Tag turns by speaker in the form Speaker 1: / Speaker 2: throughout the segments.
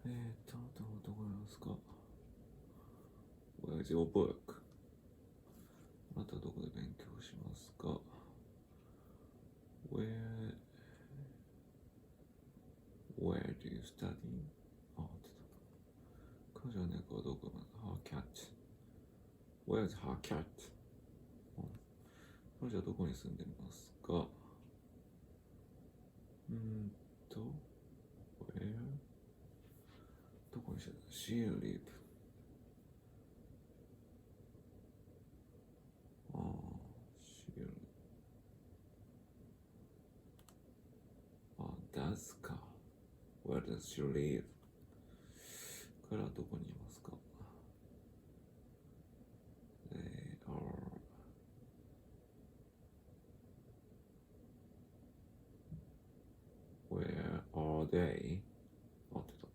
Speaker 1: どこなんですか？ Where's your book? あなたはどこで勉強しますか？ Where do you study? あ、彼女は猫はどこなの？ Her cat. Where's her cat? 彼女はどこに住んでますか？Where? どこにしてた？ She live. ああ、she live. あ、does か。Where does she live? 彼はどこにいますか？ They are. Where are they? 合ってた。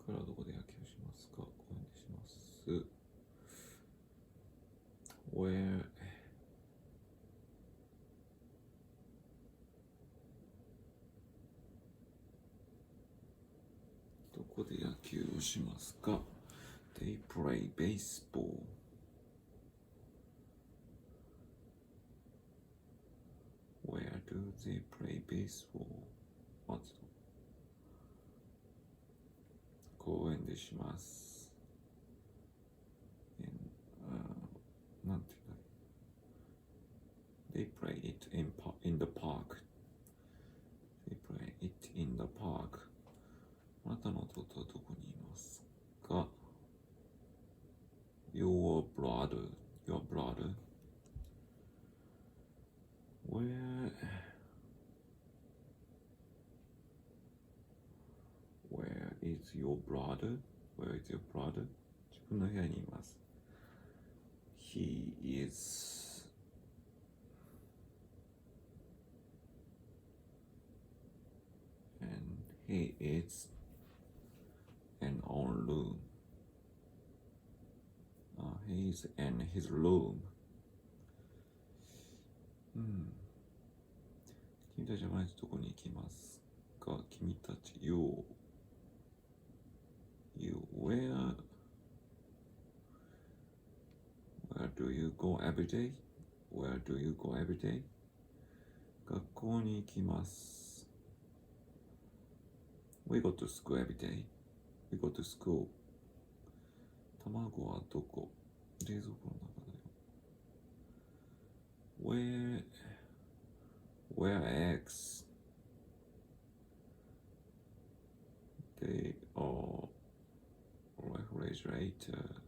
Speaker 1: 彼はどこで野球しますか？公園でします。Where? どこで野球をしますか？ They play baseball. Where do they play baseball? あ、公園でします。なんていうんだ？ They play it in the park. They play it in the park. あなたの弟はどこにいますか？ Your brother. Where is your brother? 自分の部屋にいます。He is in our room. He is in his room. 君たちは毎日どこに行きますか？君たち You where do you go every day? Where do you go every day? 学校に行きます。We go to school every day. We go to school. 卵はどこ？冷蔵庫の中だよ。Where eggs? They are refrigerator.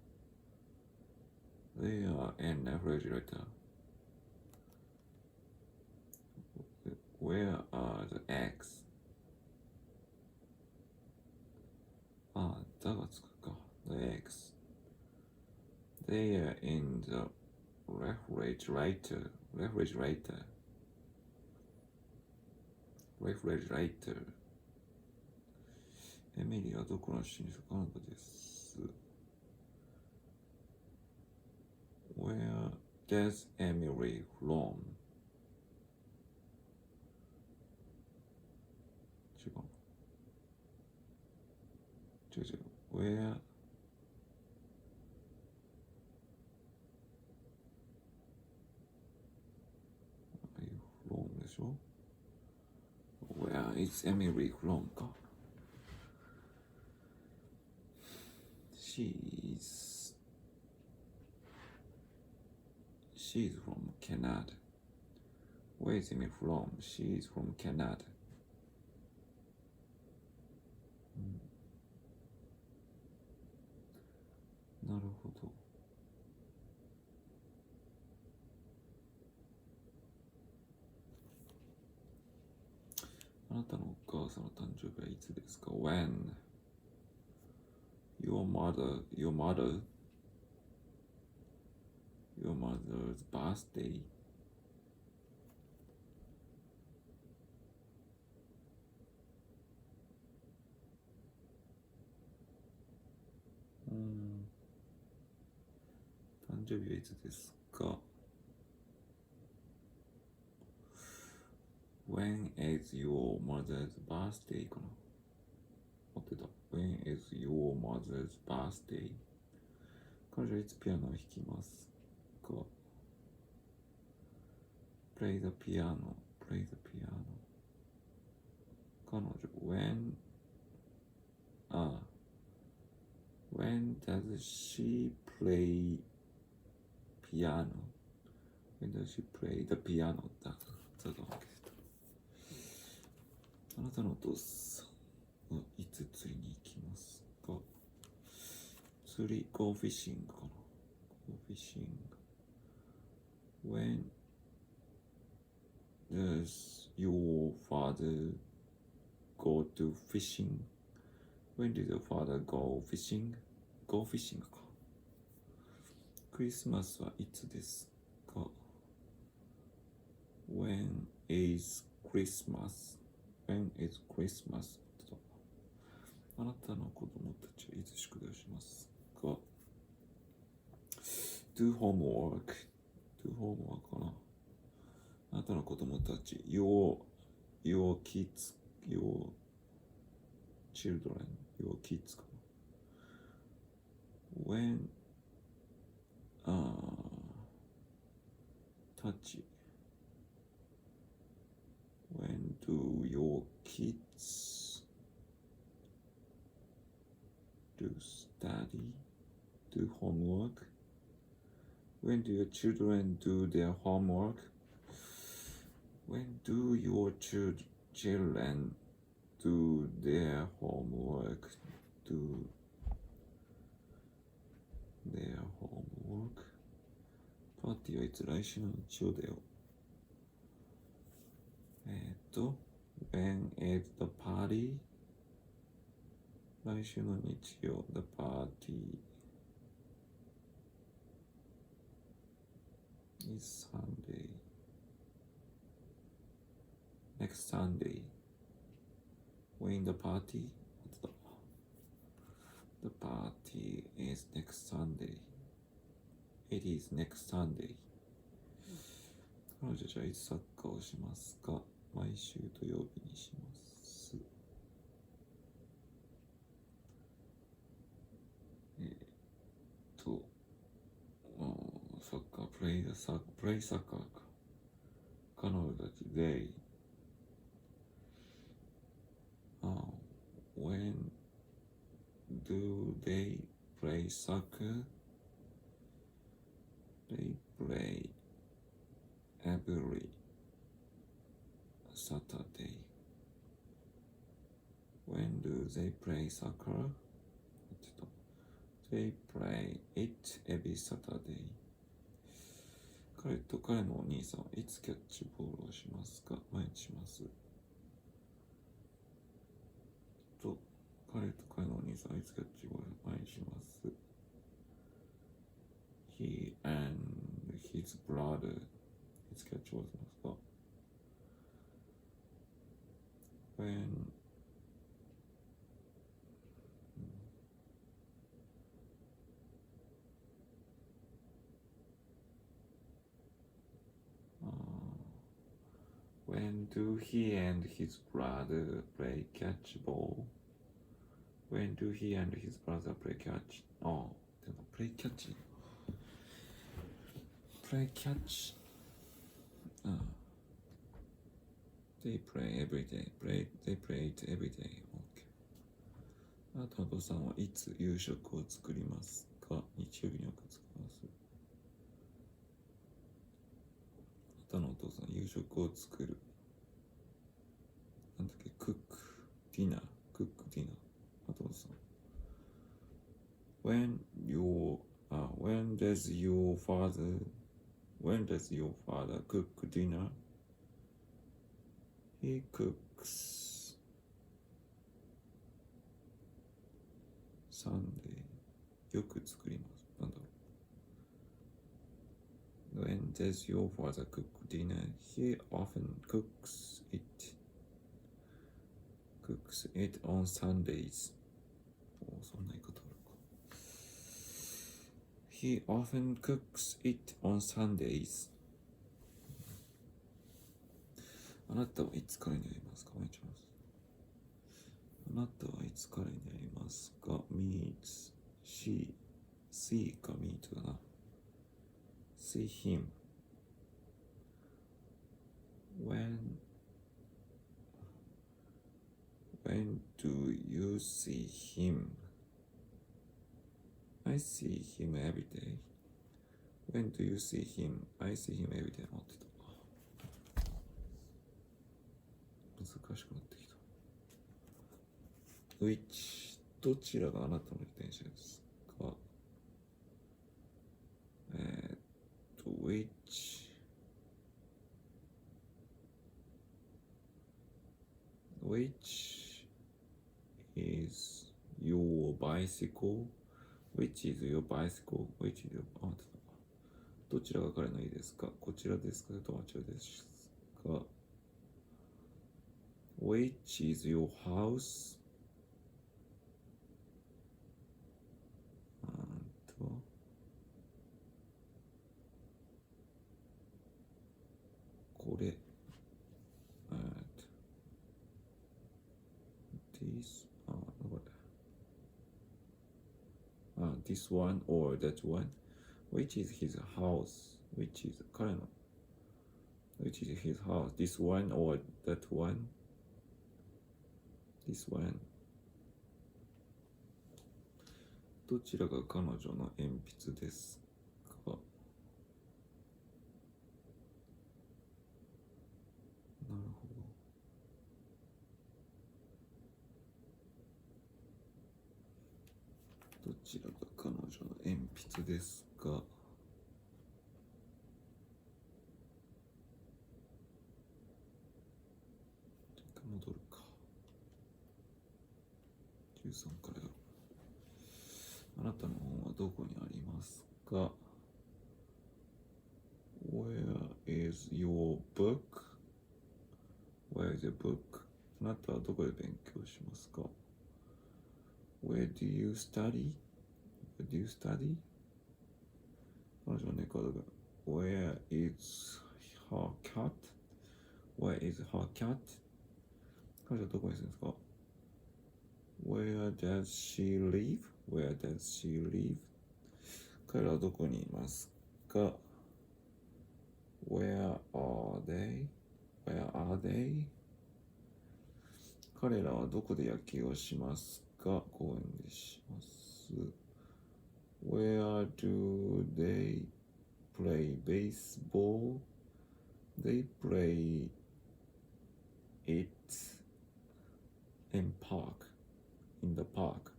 Speaker 1: They are in refrigerator. Where are the eggs? あ、だがつくか。The eggs. They are in the refrigerator.エミリーはどこの出身ですか？カナダです。Where does Emily from? 違う。Where are you from でしょ？ Where is Emily from か。She's from Canada. Where is Emily from? She's from Canada. なるほど。あなたのお母さんの誕生日はいつですか？ When? Your mother's birthday? 誕生日はいつですか？ When is your mother's birthday かな？合ってた。is your mother's birthday? 彼女はいつピアノを弾きますか？ Play the piano. Play the piano. 彼女 when does she play piano? When does she play the piano? だったわけです。あなたのお父さんはいつ釣りに行きますか？釣り go fishing かな。 Go fishing. When does your father go to fishing? When did your father go fishing? Go fishing か。クリスマスはいつですか？ When is Christmas? When is Christmas? あなたの子供たちはいつ宿題をしますか？ Do homework. Do homework かな。あなたの子供たち your kids, your children, your kids かな。When touch. When do your kids do study, do homework? When do your children do their homework? When do your children do their homework? Do their homework? パーティーはいつ？来週の日曜だよ。When is the party? 来週の日曜 the party is Sunday. Next Sunday. When the party? The party is next Sunday. It is next Sunday. 彼女じゃあいつサッカーをしますか？毎週土曜日にします。サッカー、プレイサッカーか。彼女たち、they when do they play soccer? They play every Saturday. When do they play soccer? They play it every Saturday. 彼と彼のお兄さんはいつキャッチボールをしますか？毎日します。と、彼と彼のお兄さんはいつキャッチボールを毎日します。He and his brother いつキャッチボールしますか？ When When do he and his brother play catchball? When do he and his brother play catch? でもプレイキャッチ。Play catch. They play every day. They play it every day. Okay. あなたのお父さんはいつ夕食を作りますか？日曜日によく作ります。あなたのお父さん夕食を作る。なんだっけ、cook dinner. あなたのお父さん。When does your father cook dinner? He cooks Sunday. よく作ります。なんだろう。When does your father cook dinner? He often cooks it on Sundays. そんな言い方あるか。He often cooks it on Sundays. あなたはいつ彼に会いますか？毎日会います。ああなたはいつ彼に会いますか meets see か meet だな see him when do you see him I see him every day when do you see him I see him every day 待ってた難しくなってきた which どちらがあなたの自転車ですかwhich is your bicycle which is your bicycle which is your どちらが彼の家ですかこちらですかそれともあちらですか which is your house これthis this one or that one which is his house which is 彼の which is his house this one or that one this one どちらが彼女の鉛筆ですかなるほどどちらが彼女の鉛筆ですかもう一回戻るか13からよあなたの本はどこにありますか Where is your book? Where is your book? あなたはどこで勉強しますか Where do you study? Where do you study? 彼女の猫はどこ Where is her cat? Where is her cat? 彼女はどこに住んでるんですか Where does she live? Where does she live? 彼らはどこにいますか Where are they? Where are they? 彼らはどこで野球をしますか公園でします。Where do they play baseball? They play it in the park.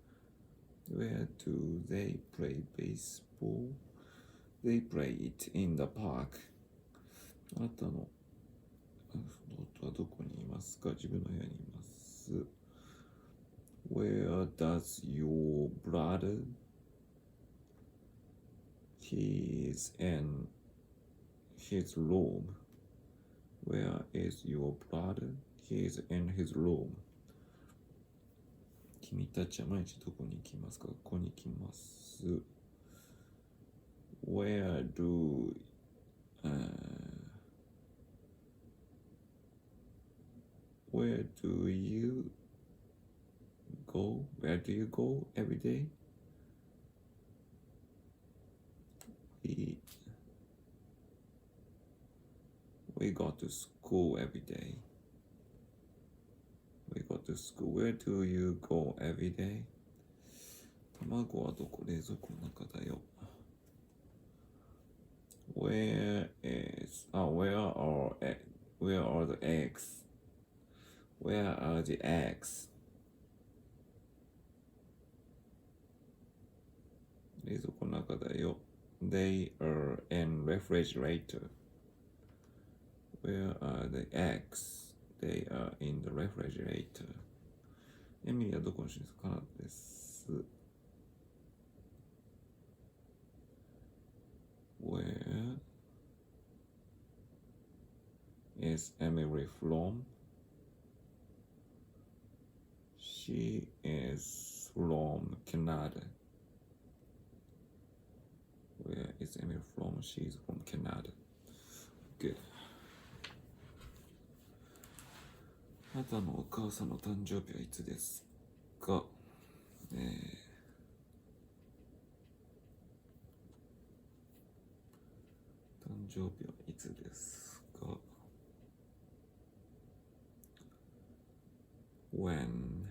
Speaker 1: Where do they play baseball? They play it in the park. あなたの夫はどこにいますか自分の部屋にいます。Where does your brother? He is in his room. Where is your brother? He is in his room. 君たちは毎日どこに行きますかここに行きます。Where do you go? Where do you go every day? We go to school every day. We go to school. Where do you go every day? 卵はどこ冷蔵庫の中だよ。Where are the eggs? Where are the eggs? 冷蔵庫の中だよ。They are in refrigerator. Where are the eggs? They are in the refrigerator. エミリーはどこの出身ですかカナダです。Where is Emily from? She is from Canada. Where is Emily from? She is from Canada. Good. あなたのお母さんの誕生日はいつですか、誕生日はいつですか？ When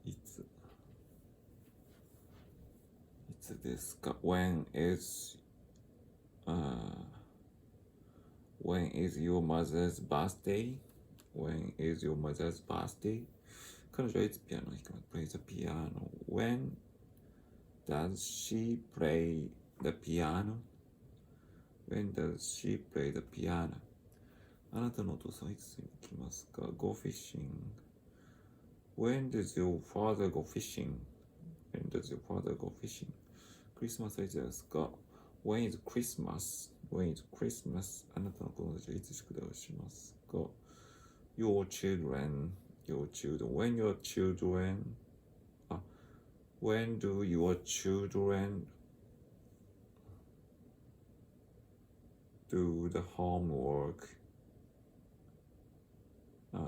Speaker 1: いつですか？ When is your mother's birthday? When is your mother's birthday? 彼女はいつピアノを弾くの？ Play the piano. When does she play the piano? When does she play the piano? あなたのお父さんはいつに来ますか？ Go fishing. When does your father go fishing? When does your father go fishing? クリスマスはいつですか？ When is Christmas? When is Christmas? あなたの子供たちはいつ宿題をしますか？ Your children. When your children. When do your children do the homework?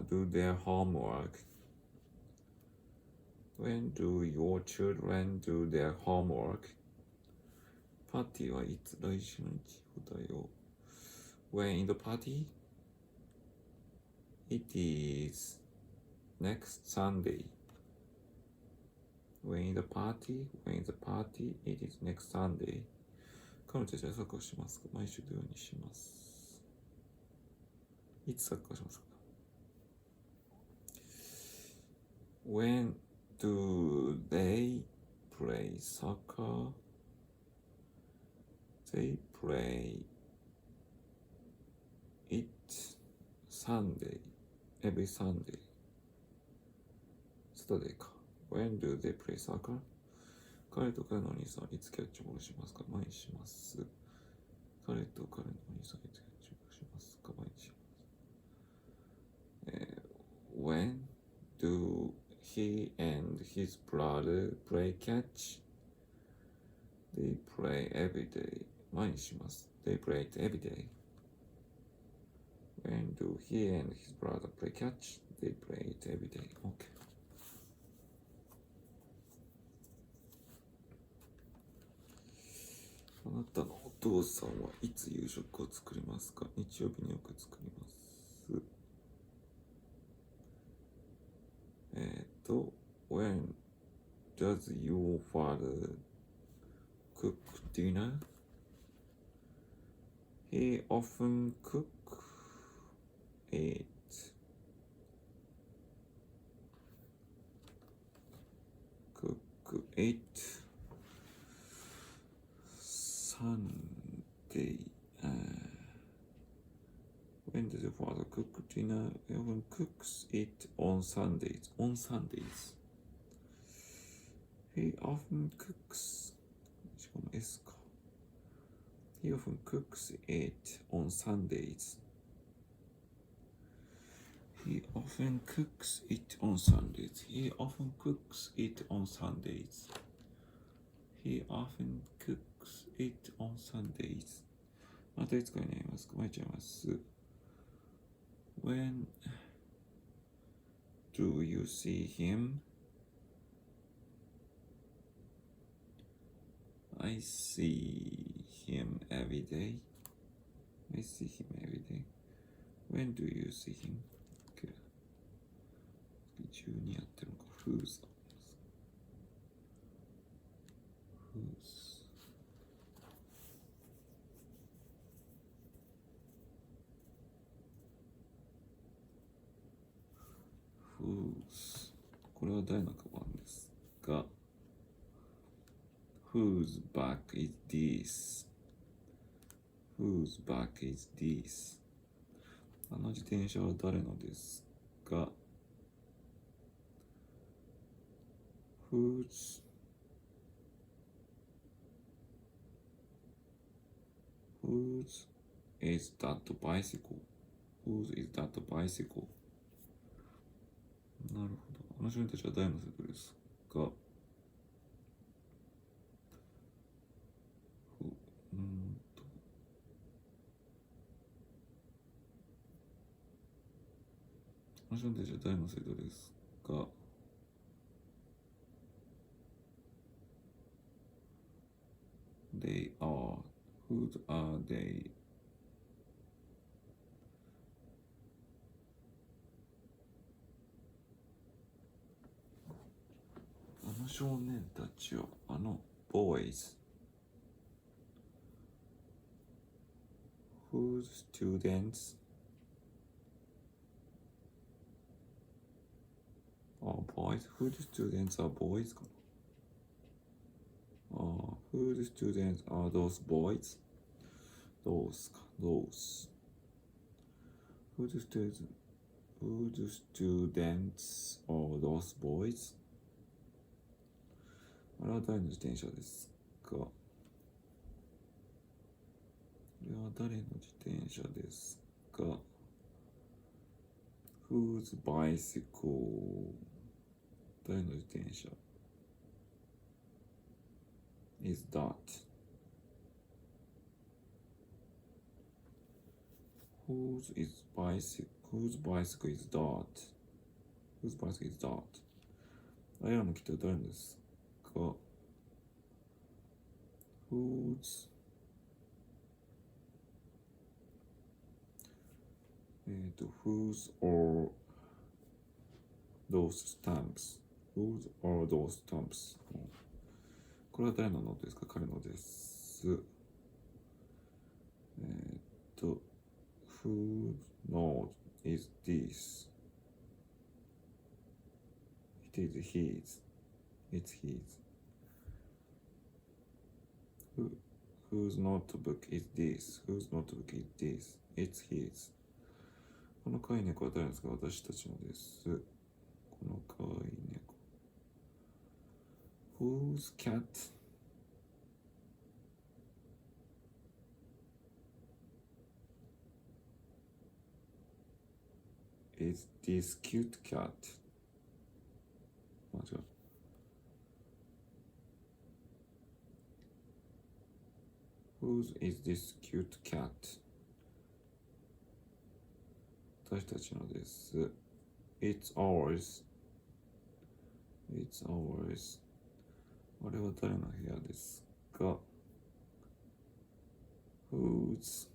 Speaker 1: Do their homework? When do your children do their homework? パーティーはいつ？来週の日曜だよ。When in the party? It is next Sunday. When in the party? It is next Sunday. 彼女たちはサッカーをしますか？毎週土曜にします。いつサッカーしますか？ When do they play soccer? They play it Sunday. Every Sunday. Saturday か。When do they play soccer? 彼と彼のお兄さんはいつキャッチボールしますか？毎日します。彼と彼のお兄さんはいつキャッチボールしますか？毎日します。When do he and his brother play catch? They play every day. 毎日します。They play it every day. When do he and his brother play catch? They play it every day. Okay. あなたのお父さんはいつ夕食を作りますか？日曜日によく作ります。When does your father cook dinner? He often cook it. Sunday. When does your father cook dinner? He often cooks it on Sundays. On Sundays. He often cooks. しかも S か。He often cooks it on Sundays. He often cooks it on Sundays. He often cooks it on Sundays. He often cooks it on Sundays. またいつかになりますか？毎日あります。When do you see him? I see him every day. I see him every day. When do you see him? 12やってるのか。Who's? Whose これは誰のカバンですか？ Whose bag is this? Whose bag is this? あの自転車は誰のですか？ Whose is that bicycle? Whose is that bicycle? なるほど。あの少年たちは誰のセットですか？の人たちは誰の生徒ですか？They are. Whose are they? あの少年たちは、あの boys. Whose students are boys? Whose students are boys かな。whose students are those boys? Those か。Those. Whose students are those boys? あれは誰の自転車ですか？これは誰の自転車ですか？ Whose bicycle? 誰の自転車 is that? Whose bicycle is that? Whose bicycle is that? あれらの機体は誰のですか？ Whose whose are those stamps? Whose are those stamps? これは誰のノートですか？彼のです。Whose note is this? It is his. It's his. Whose notebook is this? Whose notebook is this? It's his. この飼い猫は誰ですか？私たちのです。この飼い猫。Whose cat? Is this cute cat? 間違う。Whose is this cute cat? 私たちのです。It's ours. It's ours. あれは誰の部屋ですか？ Whose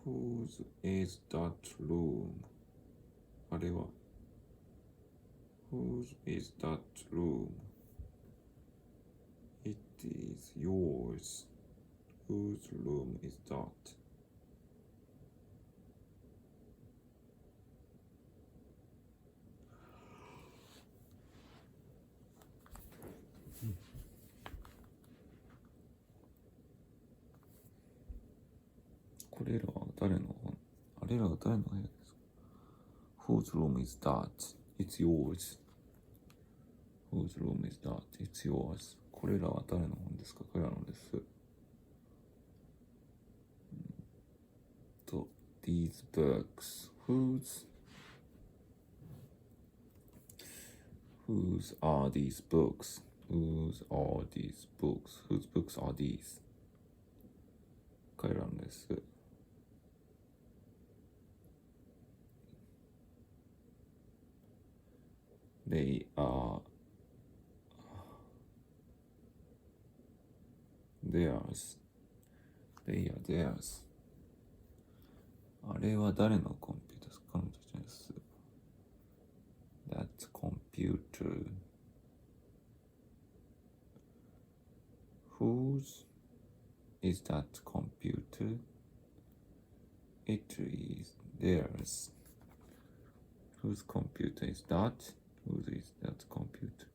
Speaker 1: Whose is that room? あれは Whose is that room? It is yours. Whose room is that? これらは誰の本？あれらは誰の部屋ですか？ Whose room is that? It's yours. Whose room is that? It's yours. これらは誰の本ですか？彼らのです。These books. Whose are these books? Whose are these books? Whose books are these? 彼らのです。They are theirs. They are theirs. あれは誰のコンピューターですか？彼女たちです。That's computer. Whose is that computer? It is theirs. Whose computer is that? Whose is that computer?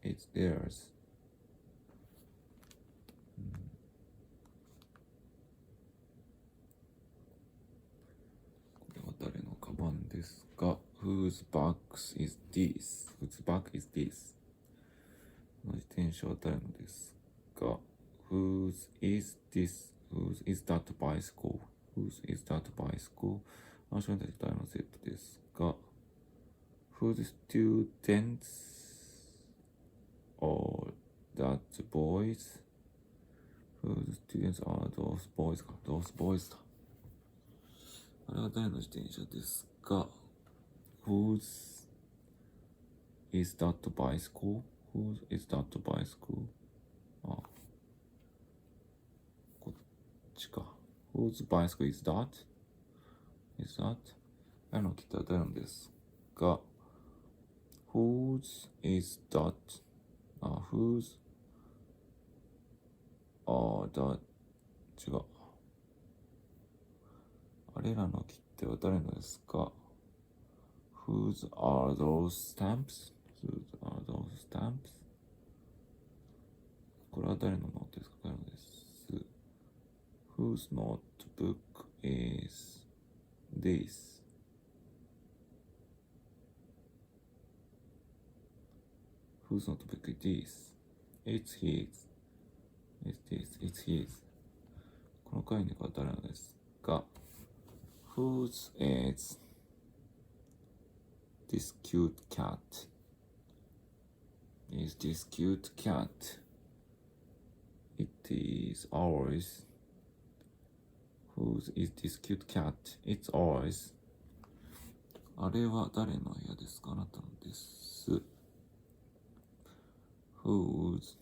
Speaker 1: It's theirs. これは誰のカバンですか？ Whose box is this? Whose bag is this? この自転車は誰のですか？ Whose is this? Whose is that bicycle? Whose is that bicycle? あの人たち誰のセットですか？ Whose students that boys? Whose students are those boys か。those boys だ。あれは誰の自転車ですか？ Whose is that bicycle? Whose is that bicycle? あ、こっちか。Whose bicycle is that? Is that? あの来たら誰のですか？ Whose is that? あ、whose? あ、だ、違う。あれらの切手は誰のですか？ Whose are those stamps? Whose are those stamps? これは誰のノートですか？誰のです。Whose notebook is this? Whose notebook is this? It's his. It's this. It's his. この飼い猫は誰のですか？ Whose is this cute cat? Is this cute cat? It is ours. Whose is this cute cat? It's ours. あれは誰の部屋ですか？あなたのです。Whose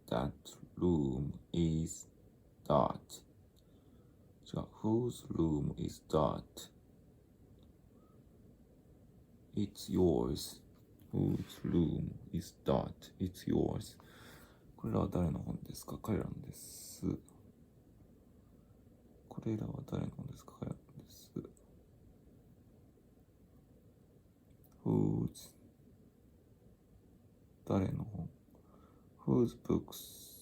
Speaker 1: that room is that? 違う。Whose room is that? It's yours. Whose room is that? It's yours. これらは誰の本ですか？彼らのです。これらは誰の本ですか？彼らのです。Whose 誰の本？ Whose books?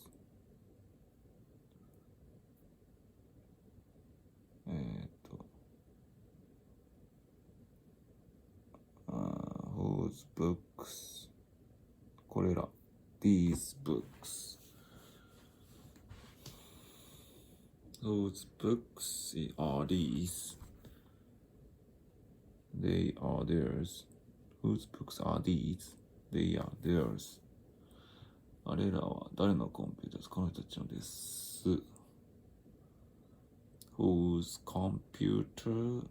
Speaker 1: whose books? これら。These books. Whose books are these? They are theirs. Whose books are these? They are theirs. あれらは誰のコンピューターですか？彼女たちのです。Whose computer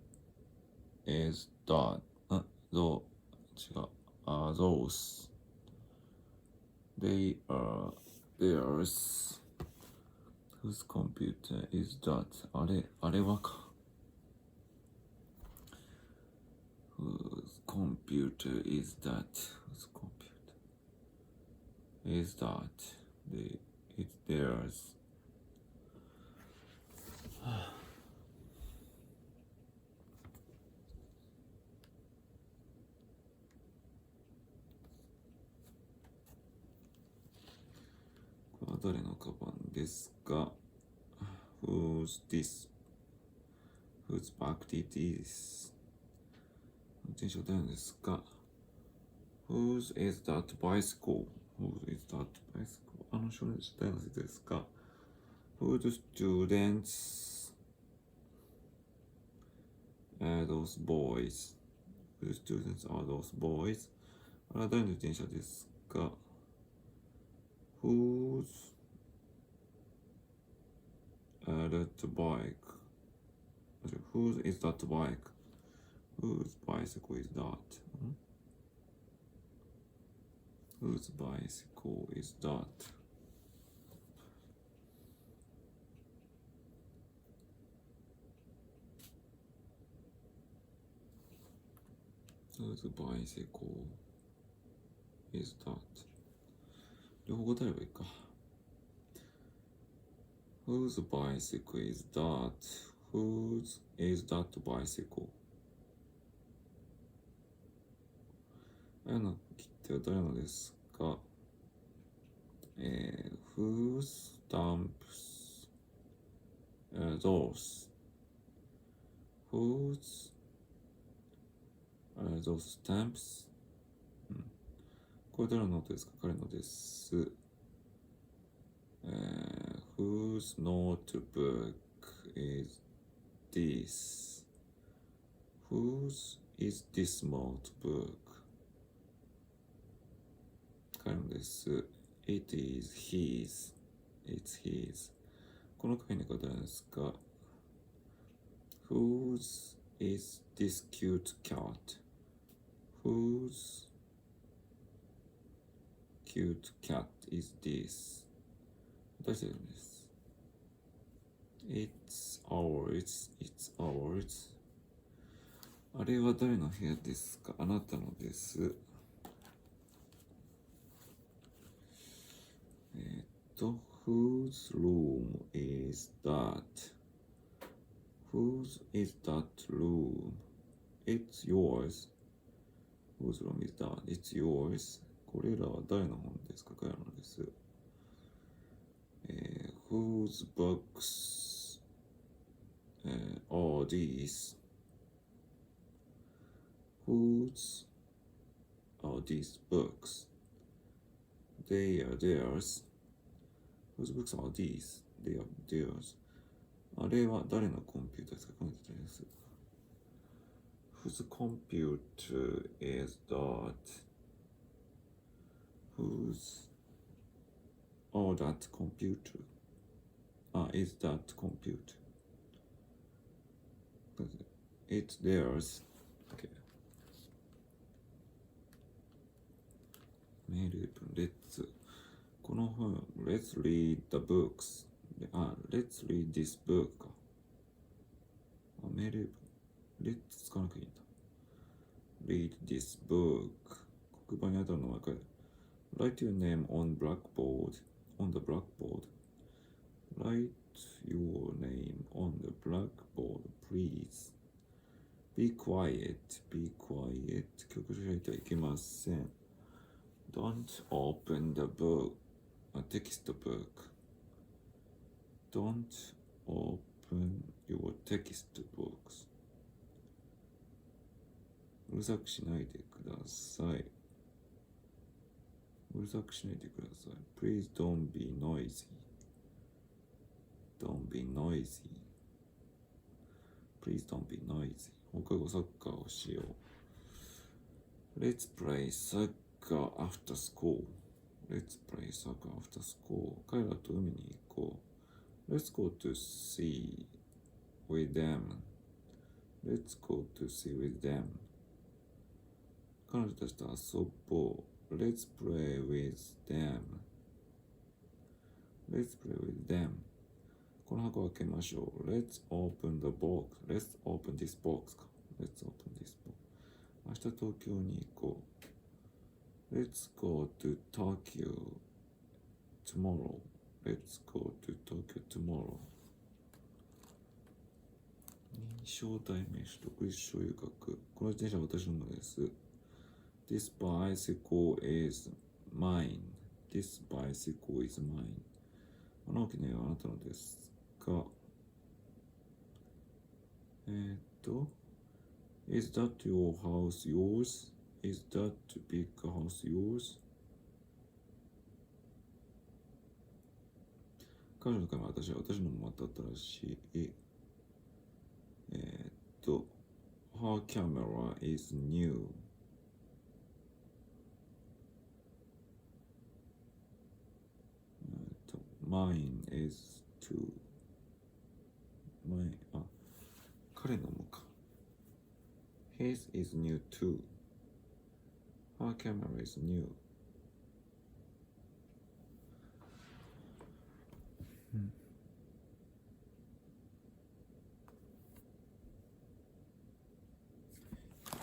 Speaker 1: is that? 違う。are those. They are theirs. Whose computer is that? あれはか。Whose computer is that? Whose computer is that? It's theirs. これは誰のカバンですか？ Who's this? Whose bag it is? 運転手は誰のですか？ Whose is that bicycle? Whose is that bicycle? あの少年たち誰の説ですか？ Whose students are those boys? Whose students are those boys? あれは誰の自転車ですか？ Whose that bike? Whose is that bike? Whose bicycle is that? Whose bicycle is that? Whose bicycle is that? 両方答えればいいか。Whose bicycle is that? Whose is that bicycle? あの切手は誰のですか？Whose stamps are those? Whose are those stamps? これ誰のノートですか？彼のです。Whose notebook is this? Whose is this notebook? 彼のです。It is his. It's his. この飼い猫は誰ですか？ Whose is this cute cat? Whose cute cat is this? 私たちです。It's ours. It's ours. あれは誰の部屋ですか？あなたのです。Whose room is that? Whose is that room? It's yours. Whose room is that? It's yours. これらは誰の本ですか？彼らのです。Whose books are these? Whose are these books? They are theirs. Whose books are these? They are theirs. あれは誰のコンピューターですか？この人です。Whose computer is that? Whose? Oh, that computer. Is that computer? It's theirs. Okay. メール文、Let's この本、Let's read the books. Let's read this book か。メール文、Let's 使わなきゃいいんだ。Read this book. 黒板に当たるのは書いて。Write your name on blackboard. On the blackboard. Write your name on the blackboard, please. Be quiet. Be quiet. 教科書開いてはいけません。Don't open the book. Textbook. Don't open your textbooks. うるさくしないでください。うるさくしないでください。Please don't be noisy. Don't be noisy. Please don't be noisy. 放課後サッカーをしよう。Let's play soccer after school. Let's play soccer after school. 彼らと海に行こう。Let's go to sea with them. Let's go to sea with them. 彼女たちと遊ぼう。Let's play with them. Let's play with them. この箱を開けましょう。Let's open the box. Let's open this box か。Let's open this box. 明日東京に行こう。Let's go to Tokyo tomorrow. Let's go to Tokyo tomorrow. 認証代名詞、独立所有格。この自転車は私のものです。This bicycle is mine. This bicycle is mine. あの大きな絵はあなたのですが。Is that your house yours? Is that big house yours? 彼女の髪は私のもまた新しい。Her camera is new. Mine is too. 彼のもか。His is new too. Her camera is new.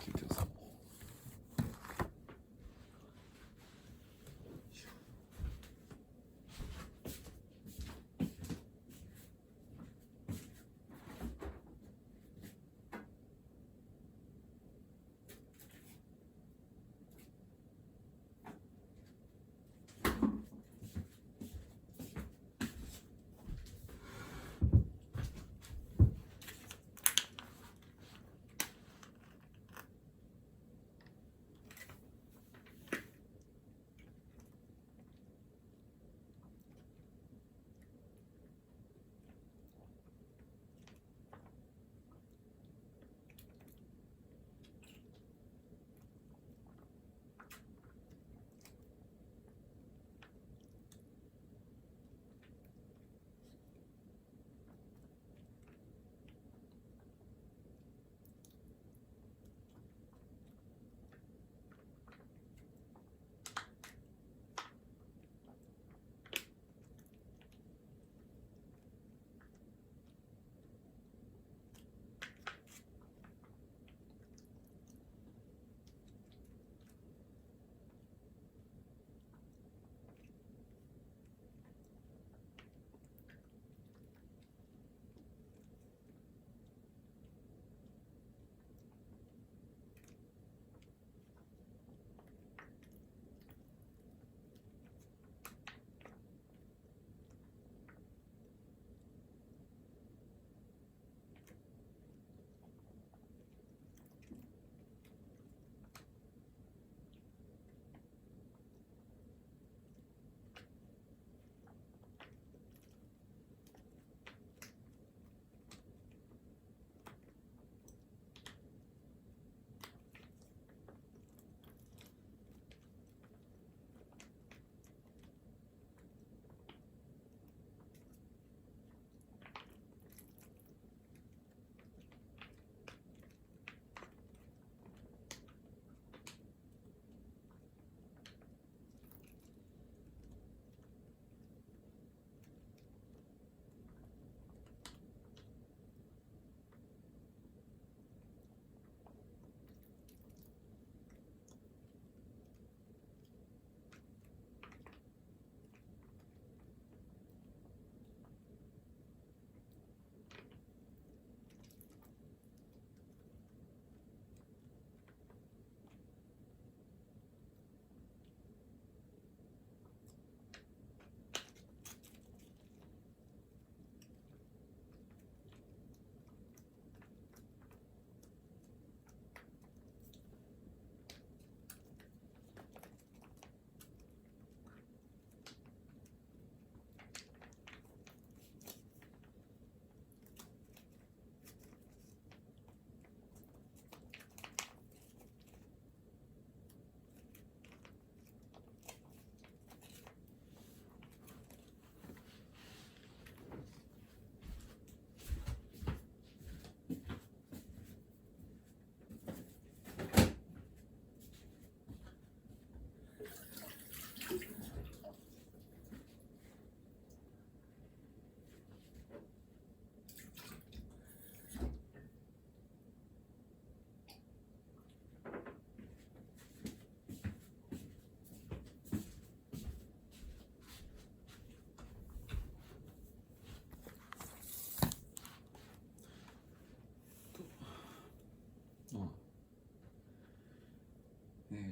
Speaker 1: 聞いてください。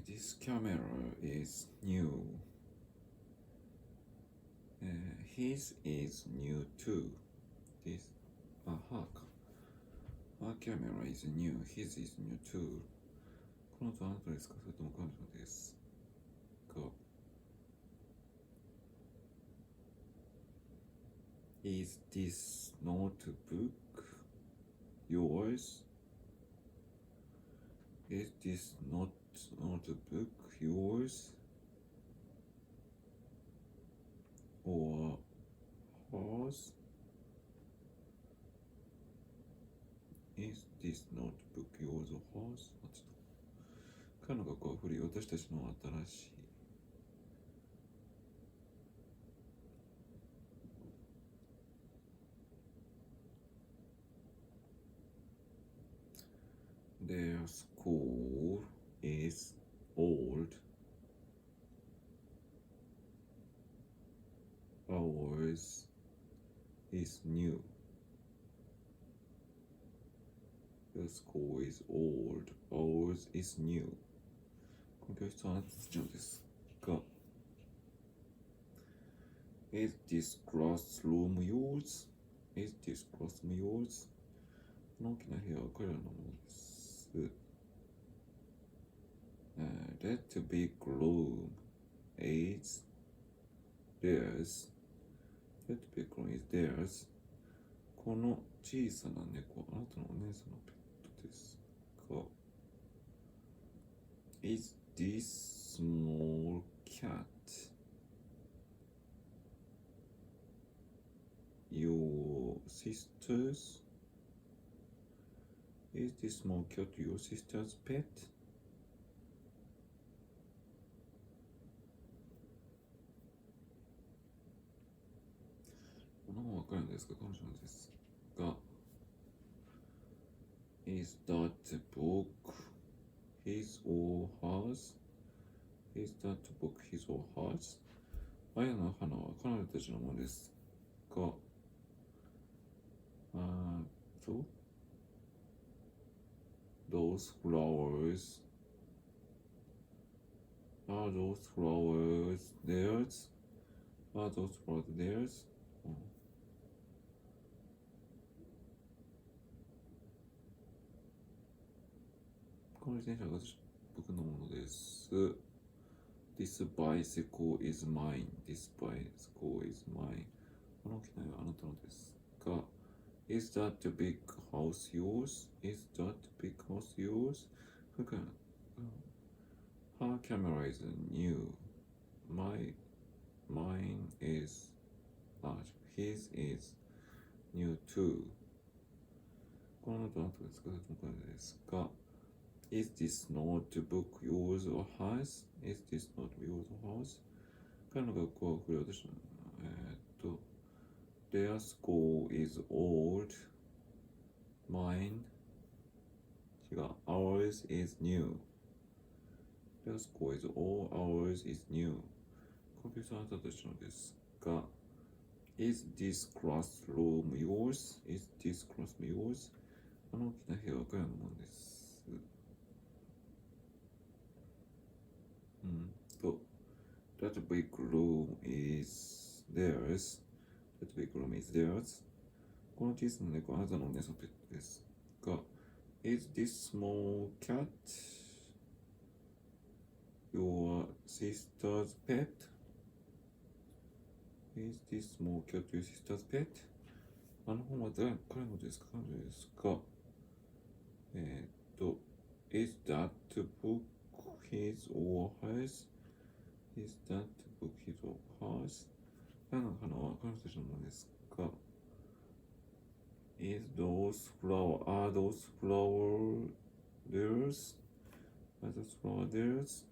Speaker 1: This camera is new. His is new too. This, her camera is new. His is new too. この人あなたですか、それとも彼女ですか。Is this notebook yours? Is this notebook yours? Or hers? Is this notebook yours or hers? 彼の学校は古い、私たちの新しい。Their school is old. Ours is new. The school is old. Ours is new. この教室はあなたたちのですが。Is this classroom yours? Is this classroom yours? この大きな部屋は彼らのものです。That big room is theirs. That big room is theirs. この小さな猫はあなたのお姉さんのペットですが。Is this small cat your sister's? Is this small cat your sister's pet? この本は彼のですか、彼女のですが。Is that book his or hers? Is that book his or hers? あやの花は彼女たちのものですが。Those flowers, are those flowers theirs? Are those flowers theirs? この自転車は僕のものです。This bicycle is mine. This bicycle is mine. この機内はあなたのですが。Is that the big house yours? Is that big house yours? Her camera is new. Mine is large. His is new too. このノートはあなたですか、それとも彼ですか。Is this notebook yours or hers? Is this notebook yours or hers? 彼の学校はこれ私の。Their school is old. Mine. 違う。Ours is new. Their school is old. Ours is new. この教室はあなたたちのですが。Is this classroom yours? Is this classroom yours? あの大きな部屋は彼のものです。That big room is theirs. That big room is theirs. この小さな猫はあなたのお姉さんのペットですが。Is this small cat your sister's pet? Is this small cat your sister's pet? あの本は彼のですか、彼女ですか。Is that book his or hers? Is that book his or hers? 彼の花は彼女たちのものですか。Are those flowers theirs? Are those flowers theirs?